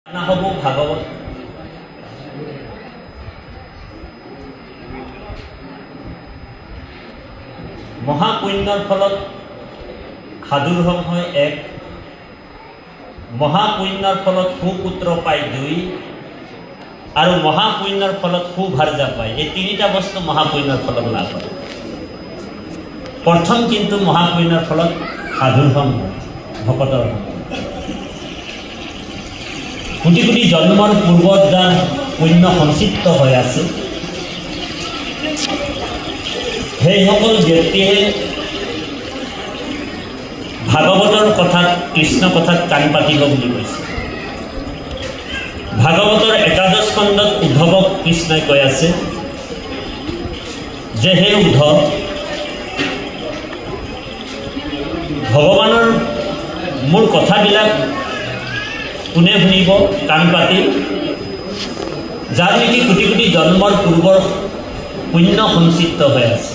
হব ভাগৱত মহাপুণ্যৰ ফলত সাধুৰ সংখ্যা এক, মহাপুণ্যৰ ফলত সুপুত্ৰ পায় দুই, আৰু মহাপুণ্যৰ ফলত সুভাৰ্যা পায়। এই তিনিটা বস্তু মহাপুণ্যৰ ফলত লাভ হয়। প্ৰথম কিন্তু মহাপুণ্যৰ ফলত সাধুৰ সংখ্যা ভকতৰ কোটি কোটি জন্মৰ পূৰ্বত যাৰ পুণ্য সঞ্চিত হৈ আছে, সেইসকল ব্যক্তিয়ে ভাগৱতৰ কথাত কৃষ্ণ কথাত কাণ পাতিব বুলি কৈছে। ভাগৱতৰ একাদশ খণ্ডত উদ্ধৱক কৃষ্ণই কৈ আছে যে হে উদ্ধৱ, ভগৱানৰ মোৰ কথাবিলাক কোনে শুনিব কাণ পাতি? যাৰ নেকি কোটি কোটি জন্মৰ পূৰ্বৰ পুণ্য সঞ্চিত হৈ আছে।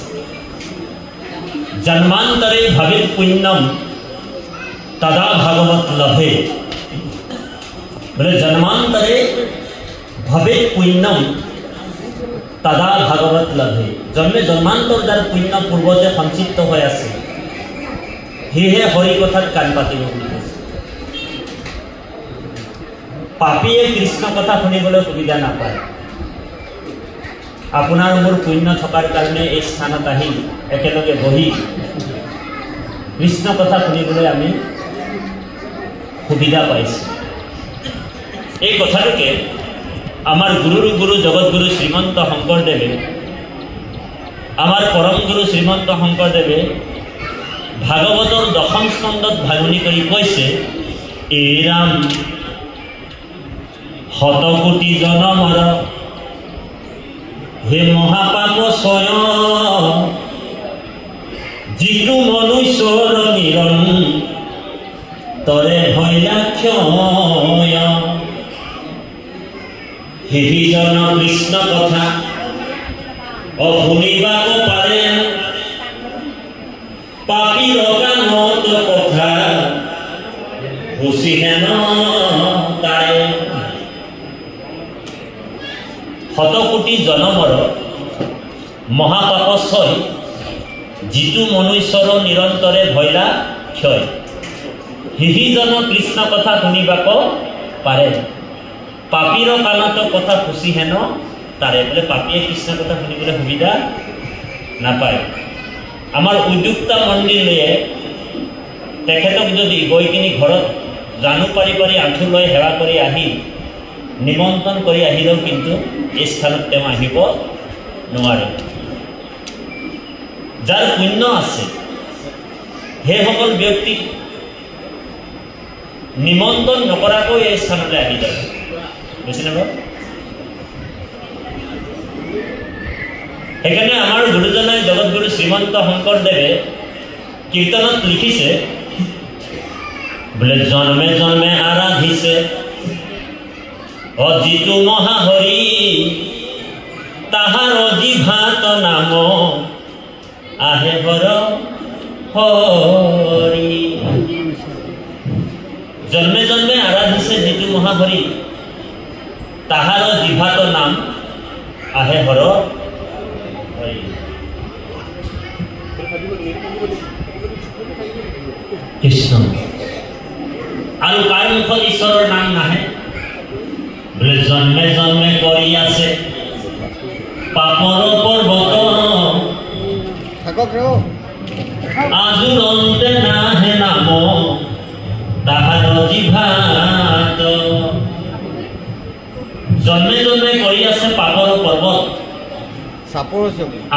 জন্মান্তৰে ভাবিত পুণ্যম তদা ভাগৱত লভে। বোলে জন্মান্তৰে ভাবিত পুণ্যম তদা ভাগৱত লভে। জন্মে জন্মান্তৰ যাৰ পুণ্য পূৰ্বতে সঞ্চিত হৈ আছে, সেয়েহে হৰি কথাত কাণ পাতিব বুলি কৈছে। পাপীয়ে কৃষ্ণ কথা শুনিবলৈ সুবিধা নাপায়। আপোনাৰ মোৰ পুণ্য থকাৰ কাৰণে এই স্থানত আহি একেলগে বহি কৃষ্ণ কথা শুনিবলৈ আমি সুবিধা পাইছোঁ। এই কথাটোকে আমাৰ গুৰুৰ গুৰু জগতগুৰু শ্ৰীমন্ত শংকৰদেৱে, আমাৰ পৰম গুৰু শ্ৰীমন্ত শংকৰদেৱে ভাগৱতৰ দশম স্কন্ধত ভাঙনি কৰি কৈছে, এই ৰাম শতকোটি জনমৰ হে মহাপাপ স্বয়ং, যিটো মনুষ্যৰ নিৰন্তৰে ভৈলা ক্ষয়। সেইজন কৃষ্ণ কথা অশুনিবাব পাৰে, পাপীৰ কাণত কথা হুচিহেন তাৰে। শতকোটি জনমৰ মহাপাপস্বয়, যিটো মনুষ্যৰ নিৰন্তৰে ভৈলা ক্ষয়। সিজন কৃষ্ণ কথা শুনিবাক পাৰে, পাপীৰ কাণত কথা খুচিহেন তাৰে। বোলে পাপীয়ে কৃষ্ণ কথা শুনিবলৈ সুবিধা নাপায়। আমাৰ উদ্যোক্তা মন্দিৰলৈয়ে তেখেতক যদি গৈ কিনি ঘৰত জানু পাৰি পাৰি আঁঠু লৈ সেৱা কৰি আহি নিমন্ত্ৰণ কৰি আহিলেও কিন্তু এই স্থানত তেওঁ আহিব নোৱাৰে। যাৰ পুণ্য আছে সেইসকল ব্যক্তিক নিমন্ত্ৰণ নকৰাকৈ এই স্থানলৈ আহি যায়। বুজিছেনে বাৰু? সেইকাৰণে আমাৰ গুৰুজনাই জগতগুৰু শ্ৰীমন্ত শংকৰদেৱে কীৰ্তনত লিখিছে, বোলে জন্মে জন্মে আৰাধিছে অজিতু মহাহৰি, তাহাৰ জিভাত নাম আহে হৰ হৰি। জন্মে জন্মে আৰাধিছে যিটো মহাহৰি, তাহাৰ জিভাত নাম আহে হৰ হৰি। কৃষ্ণ আৰু কাৰ মুখত ঈশ্বৰৰ নাম নাহে? বোলে জন্মে জন্মে কৰি আছে পাপৰ পৰ্বত, আজুৰন্তে নাহে নাম তাহাৰ জিভাত। জন্মে জন্মে কৰি আছে পাপৰ পৰ্বত,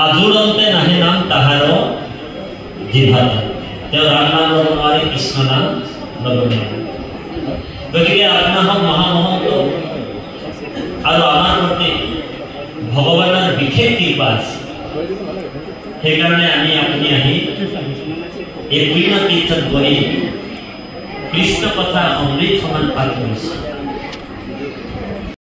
আজুৰন্তে নাহে নাম তাহাৰ জিভাত। তেওঁ ৰাম নাম ল'ব নোৱাৰে, কৃষ্ণ নাম ল'ব নোৱাৰে। গতিকে আপোনাক মহামহন্ত আৰু আমাৰ প্ৰতি ভগৱানৰ বিশেষ কৃপা আছে। সেইকাৰণে আমি আপুনি আহি এই পুণ্য তীৰ্থত গৈ কৃষ্ণ কথা অমৃত সমান পাঠ কৰিছোঁ।